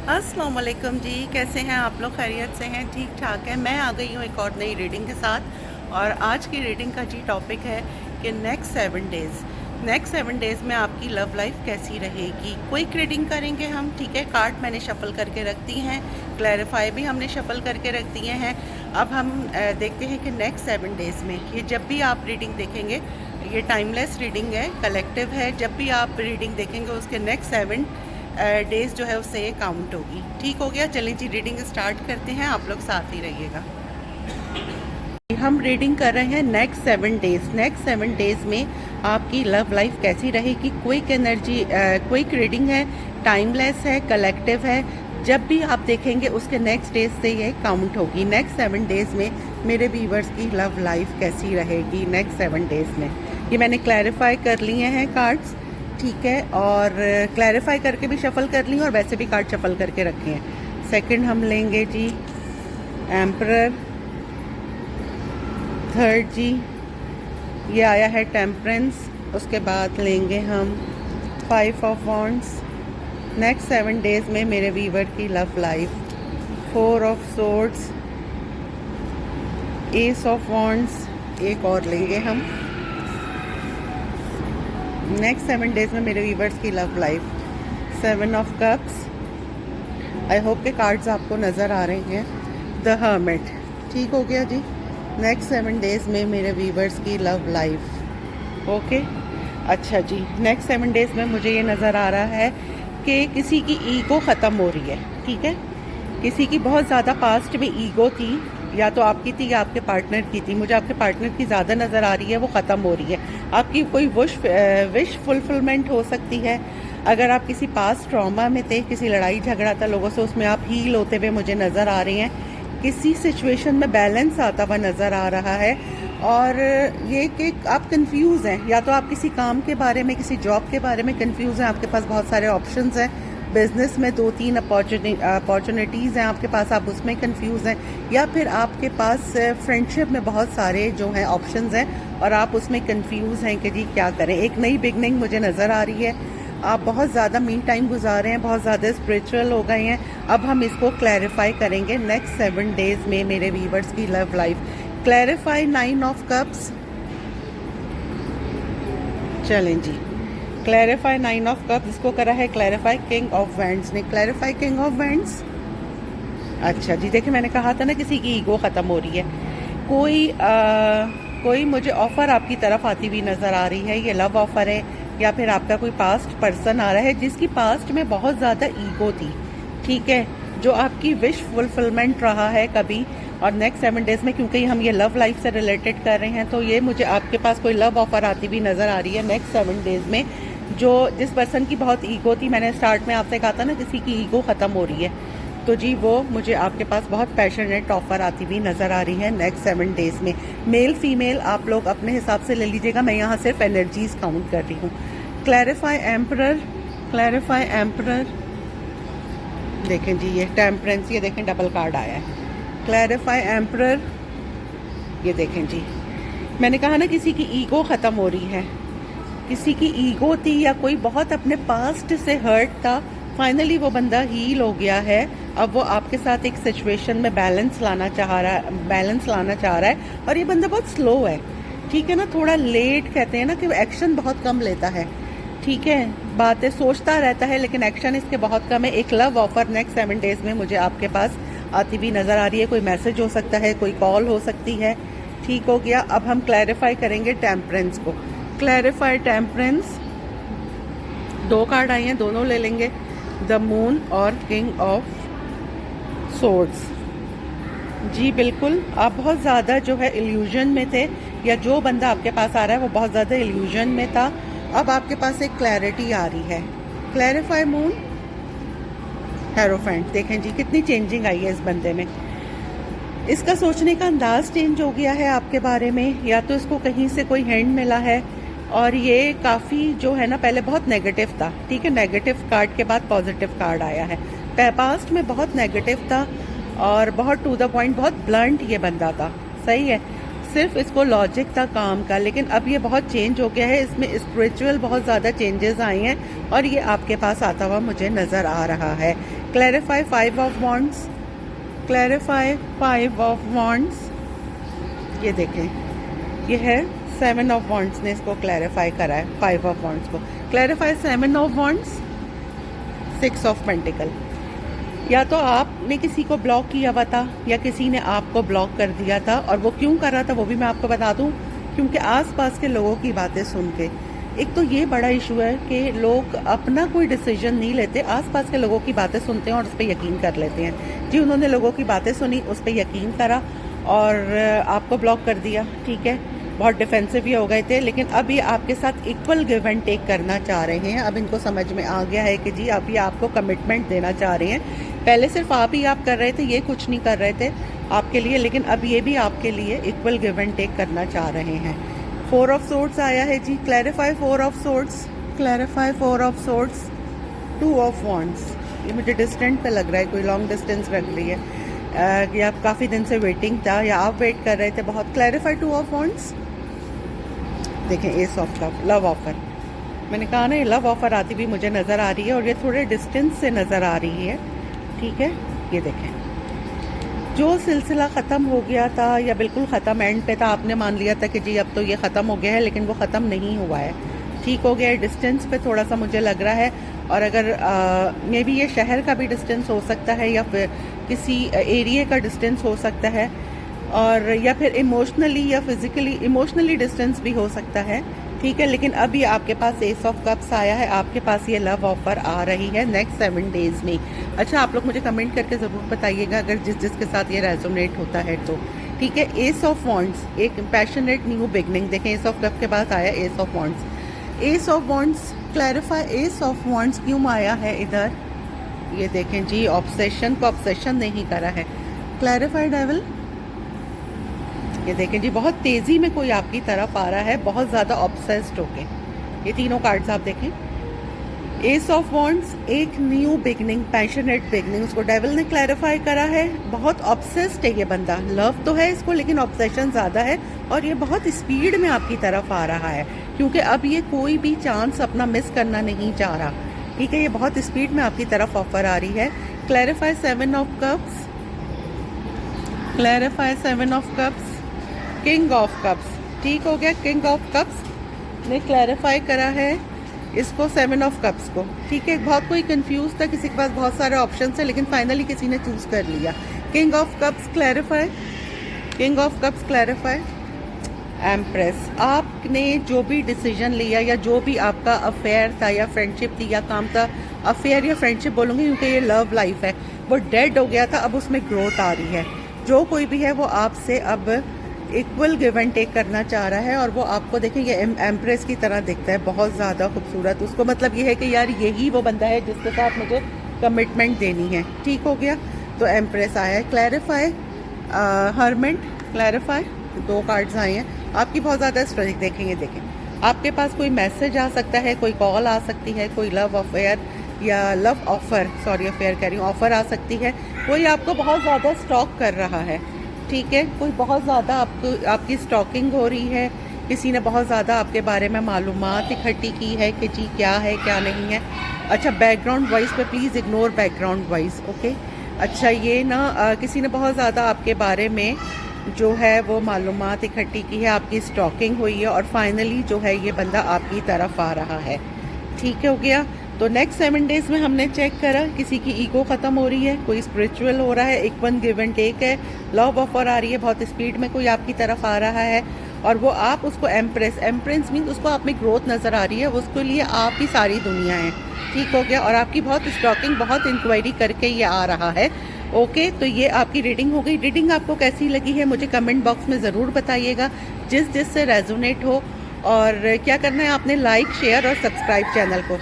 अस्सलाम वालेकुम जी, कैसे हैं आप लोग? खैरियत से हैं? ठीक ठाक है। मैं आ गई हूँ एक और नई रीडिंग के साथ। और आज की रीडिंग का जी टॉपिक है कि नेक्स्ट 7 डेज़ में आपकी लव लाइफ कैसी रहेगी। क्विक रीडिंग करेंगे हम, ठीक है। कार्ड मैंने शफल करके रख दी हैं, क्लैरिफाई भी हमने शफल करके रख दिए हैं। अब हम देखते हैं कि नेक्स्ट 7 डेज़ में, ये जब भी आप रीडिंग देखेंगे, ये टाइमलेस रीडिंग है, कलेक्टिव है। जब भी आप रीडिंग देखेंगे उसके नेक्स्ट 7 डेज़ जो है उससे ये काउंट होगी। ठीक हो गया, चलें जी रीडिंग स्टार्ट करते हैं, आप लोग साथ ही रहिएगा। हम रीडिंग कर रहे हैं नेक्स्ट 7 डेज़ में आपकी लव लाइफ कैसी रहेगी। क्विक एनर्जी, क्विक रीडिंग है, टाइमलेस है, कलेक्टिव है। जब भी आप देखेंगे उसके नेक्स्ट डेज से ये काउंट होगी। नेक्स्ट 7 डेज़ में मेरे व्यूवर्स की लव लाइफ कैसी रहेगी नेक्स्ट 7 डेज़ में। ये मैंने क्लैरिफाई कर लिए हैं कार्ड्स, ठीक है। और क्लैरिफाई करके भी शफल कर ली और वैसे भी कार्ड शफल करके रखे हैं। सेकंड हम लेंगे जी एम्परर। थर्ड जी ये आया है टेम्परेंस। उसके बाद लेंगे हम 5 ऑफ वॉन्ड्स। नेक्स्ट 7 डेज़ में मेरे वीवर की love life. 4 of swords, S of wands, एक और लेंगे हम। नेक्स्ट 7 डेज़ में मेरे व्यूवर्स की love life. 7 of cups. I hope के कार्ड्स आपको नज़र आ रहे हैं। द हर्मिट, ठीक हो गया जी। नेक्स्ट 7 डेज़ में मेरे व्यूवर्स की लव लाइफ। ओके, अच्छा जी। नेक्स्ट 7 डेज़ में मुझे ये नज़र आ रहा है कि किसी की ईगो ख़त्म हो रही है, ठीक है। किसी की बहुत ज़्यादा पास्ट में ईगो थी, या तो आपकी थी या आपके पार्टनर की थी। मुझे आपके पार्टनर की ज़्यादा नज़र आ रही है, वो ख़त्म हो रही है। आपकी कोई विश फुलफिलमेंट हो सकती है। अगर आप किसी पास्ट ट्रॉमा में थे, किसी लड़ाई झगड़ा था लोगों से, उसमें आप हील होते हुए मुझे नज़र आ रहे हैं। किसी सिचुएशन में बैलेंस आता हुआ नज़र आ रहा है। और ये कि आप कंफ्यूज हैं, या तो आप किसी काम के बारे में, किसी जॉब के बारे में कंफ्यूज हैं। आपके पास बहुत सारे ऑप्शंस हैं। बिजनेस में 2-3 अपॉर्चुनिटीज़ हैं आपके पास, आप उसमें कंफ्यूज हैं। या फिर आपके पास फ्रेंडशिप में बहुत सारे जो हैं ऑप्शंस हैं और आप उसमें कंफ्यूज हैं कि जी क्या करें। एक नई बिगनिंग मुझे नज़र आ रही है। आप बहुत ज़्यादा मी टाइम गुजारे हैं, बहुत ज़्यादा स्पिरिचुअल हो गए हैं। अब हम इसको क्लैरिफाई करेंगे नेक्स्ट 7 डेज़ में मेरे व्यूवर्स की love life. Clarify 9 of cups. चलें जी, क्लैरिफाई 9 ऑफ कप्स, इसको करा है क्लैरिफाई किंग ऑफ वैंड्स ने। Clarify king of wands. अच्छा जी, देखिए मैंने कहा था ना किसी की ईगो ख़त्म हो रही है। कोई मुझे ऑफ़र आपकी तरफ आती हुई नज़र आ रही है। ये लव ऑफ़र है या फिर आपका कोई पास्ट पर्सन आ रहा है जिसकी पास्ट में बहुत ज़्यादा ईगो थी, ठीक है, जो आपकी विश फुलफिलमेंट रहा है कभी। और नेक्स्ट 7 डेज़ में, क्योंकि हम ये लव लाइफ से रिलेटेड कर रहे हैं, तो ये मुझे आपके पास कोई लव ऑफ़र आती हुई नज़र आ रही है नेक्स्ट 7 डेज़ में। जो जिस पर्सन की बहुत ईगो थी, मैंने स्टार्ट में आपसे कहा था ना किसी की ईगो ख़त्म हो रही है, तो जी वो मुझे आपके पास बहुत पैशनेट ऑफ़र आती हुई नज़र आ रही है नेक्स्ट 7 डेज़ में। मेल फीमेल आप लोग अपने हिसाब से ले लीजिएगा, मैं यहाँ सिर्फ एनर्जीज काउंट कर रही हूँ। Clarify emperor. क्लैरिफाई एम्परर, देखें जी ये टेम्परेंस, ये देखें डबल कार्ड आया है। क्लैरिफाई एम्परर, ये देखें जी, मैंने कहा ना किसी की ईगो ख़त्म हो रही है। किसी की ईगो थी या कोई बहुत अपने पास्ट से हर्ट था, फाइनली वो बंदा हील हो गया है। अब वो आपके साथ एक सिचुएशन में बैलेंस लाना चाह रहा है। और ये बंदा बहुत स्लो है, ठीक है ना, थोड़ा लेट, कहते हैं ना कि एक्शन बहुत कम लेता है, ठीक है। बातें सोचता रहता है लेकिन एक्शन इसके बहुत कम है। एक लव ऑफर नेक्स्ट 7 डेज़ में मुझे आपके पास आती हुई नज़र आ रही है। कोई मैसेज हो सकता है, कोई कॉल हो सकती है, ठीक हो गया। अब हम क्लैरिफाई करेंगे टेम्परेंस को। क्लैरिफाई टेम्परेंस, 2 कार्ड आए हैं, दोनों ले लेंगे, द मून और किंग ऑफ सोर्ड्स। जी बिल्कुल, आप बहुत ज़्यादा जो है इल्यूजन में थे, या जो बंदा आपके पास आ रहा है वो बहुत ज़्यादा इल्यूजन में था। अब आपके पास एक क्लैरिटी आ रही है। क्लैरिफाई मून, हेरोफेंट, देखें जी कितनी चेंजिंग आई है इस बंदे में। इसका सोचने का अंदाज चेंज हो गया है आपके बारे में, या तो इसको कहीं से कोई हैंड मिला है। और ये काफ़ी जो है ना, पहले बहुत नेगेटिव था, ठीक है, नेगेटिव कार्ड के बाद पॉजिटिव कार्ड आया है। पास्ट में बहुत नेगेटिव था और बहुत टू द पॉइंट, बहुत ब्लंट ये बंदा था, सही है। सिर्फ इसको लॉजिक था काम का, लेकिन अब ये बहुत चेंज हो गया है। इसमें स्पिरिचुअल बहुत ज़्यादा चेंजेस आए हैं और ये आपके पास आता हुआ मुझे नज़र आ रहा है। Clarify 5 of wands, clarify 5 of wands, ये देखें ये है 7 ऑफ वॉन्ड्स ने इसको क्लैरिफाई करा है 5 ऑफ वॉन्ड्स को। Clarify 7 of wands, 6 of pentacle. या तो आपने किसी को ब्लॉक किया हुआ था या किसी ने आपको ब्लॉक कर दिया था, और वो क्यों कर रहा था वो भी मैं आपको बता दूं, क्योंकि आसपास के लोगों की बातें सुन के। एक तो ये बड़ा इशू है कि लोग अपना कोई डिसीजन नहीं लेते, आसपास के लोगों की बातें सुनते हैं और उस पर यकीन कर लेते हैं। जी उन्होंने लोगों की बातें सुनी, उस पर यकीन करा और आपको ब्लॉक कर दिया, ठीक है, बहुत डिफेंसिव ही हो गए थे। लेकिन अब ये आपके साथ इक्वल गिव एंड टेक करना चाह रहे हैं। अब इनको समझ में आ गया है कि जी अब ये आपको कमिटमेंट देना चाह रहे हैं। पहले सिर्फ आप ही आप कर रहे थे, ये कुछ नहीं कर रहे थे आपके लिए, लेकिन अब ये भी आपके लिए इक्वल गिव एंड टेक करना चाह रहे हैं। 4 ऑफ सोर्ड्स आया है जी, clarify 4 of swords, clarify 4 of swords, 2 of wands. ये मुझे डिस्टेंट पे लग रहा है, कोई लॉन्ग डिस्टेंस रख रही है कि आप काफ़ी दिन से वेटिंग था या आप वेट कर रहे थे बहुत। क्लैरिफाई 2 ऑफ वॉन्ड्स, देखें S of cup, love offer. मैंने कहा ना ये लव ऑफर आती भी मुझे नज़र आ रही है और ये थोड़े डिस्टेंस से नज़र आ रही है, ठीक है। ये देखें जो सिलसिला ख़त्म हो गया था या बिल्कुल ख़त्म एंड पे था, आपने मान लिया था कि जी अब तो ये ख़त्म हो गया है, लेकिन वो ख़त्म नहीं हुआ है, ठीक हो गया है। डिस्टेंस पे थोड़ा सा मुझे लग रहा है, और अगर मे बी ये शहर का भी डिस्टेंस हो सकता है या फिर किसी एरिया का डिस्टेंस हो सकता है, और या फिर इमोशनली या फिजिकली, इमोशनली डिस्टेंस भी हो सकता है, ठीक है। लेकिन अभी आपके पास एस ऑफ कप्स आया है, आपके पास ये लव ऑफर आ रही है नेक्स्ट 7 डेज में। अच्छा आप लोग मुझे कमेंट करके ज़रूर बताइएगा अगर जिसके साथ ये रेजोनेट होता है तो, ठीक है। एस ऑफ वॉन्ड्स, एक पैशनेट न्यू बिगनिंग, देखें एस ऑफ कप के बाद आया S of wands. S of wands, clarify S of wands क्यों आया है इधर, ये देखें जी ऑब्सेशन को ऑब्सेशन नहीं करा है। क्लैरिफाई डेविल, ये देखें जी बहुत तेज़ी में कोई आपकी तरफ आ रहा है, बहुत ज़्यादा ऑब्सेस्ड होके। ये तीनों कार्ड्स आप देखें, एस ऑफ वॉन्ड्स, एक न्यू बिगनिंग, पैशनेट बिगनिंग, उसको डेविल ने क्लैरिफाई करा है। बहुत ऑब्सेस्ड है ये बंदा, लव तो है इसको लेकिन ऑब्सेशन ज़्यादा है, और ये बहुत स्पीड में आपकी तरफ आ रहा है, क्योंकि अब ये कोई भी चांस अपना मिस करना नहीं चाह रहा, ठीक है। ये बहुत स्पीड में आपकी तरफ ऑफर आ रही है। Clarify 7 of cups, clarify 7 of cups, king of cups, ठीक हो गया। किंग ऑफ कप्स ने क्लैरिफाई करा है इसको 7 ऑफ कप्स को, ठीक है। बहुत कोई कंफ्यूज था, किसी के पास बहुत सारे ऑप्शन थे, लेकिन फाइनली किसी ने चूज कर लिया। King of cups clarify, king of cups clarify, empress. आपने जो भी डिसीजन लिया या जो भी आपका अफेयर था या फ्रेंडशिप थी या काम था, अफेयर या फ्रेंडशिप बोलूँगी क्योंकि ये लव लाइफ है, वो डेड हो गया था, अब उसमें ग्रोथ आ रही है। जो कोई भी है वो आपसे अब इक्वल गिव एंड टेक करना चाह रहा है, और वो आपको देखें ये एम्प्रेस की तरह दिखता है, बहुत ज़्यादा खूबसूरत। उसको मतलब ये है कि यार यही वो बंदा है जिसके साथ मुझे कमिटमेंट देनी है, ठीक हो गया। तो एम्प्रेस आया है। क्लैरिफाई हरमेंट, क्लैरिफाई 2 कार्ड्स आए हैं। आपकी बहुत ज़्यादा स्ट्रेंथ देखेंगे, देखें आपके पास कोई मैसेज आ सकता है, कोई कॉल आ सकती है, कोई लव अफेयर या लव ऑफर, सॉरी अफेयर कह रही हूँ, ऑफर आ सकती है। कोई आपको बहुत ज़्यादा स्टॉक कर रहा है, ठीक है। कोई बहुत ज़्यादा आपकी स्टॉकिंग हो रही है, किसी ने बहुत ज़्यादा आपके बारे में मालूमात इकट्ठी की है कि जी क्या है क्या नहीं है। अच्छा बैकग्राउंड वॉइस पे please ignore background voice, okay. अच्छा ये ना किसी ने बहुत ज़्यादा आपके बारे में जो है वो मालूमात इकट्ठी की है, आपकी स्टॉकिंग हुई है, और फाइनली जो है ये बंदा आपकी तरफ आ रहा है, ठीक हो गया। तो नेक्स्ट 7 डेज में हमने चेक करा, किसी की ईगो ख़त्म हो रही है, कोई स्पिरिचुअल हो रहा है, एक वन गिव एंड टेक है, लव ऑफर आ रही है, बहुत स्पीड में कोई आपकी तरफ आ रहा है, और वो आप उसको एम्प्रेस, एम्प्रेस मीन्स उसको आप में ग्रोथ नज़र आ रही है, उसके लिए आप ही सारी दुनिया है, ठीक हो गया। और आपकी बहुत स्टॉकिंग, बहुत इंक्वायरी करके ये आ रहा है, ओके। तो ये आपकी रीडिंग हो गई। रीडिंग आपको कैसी लगी है मुझे कमेंट बॉक्स में ज़रूर बताइएगा, जिस से रेजोनेट हो। और क्या करना है आपने, लाइक शेयर और सब्सक्राइब चैनल को।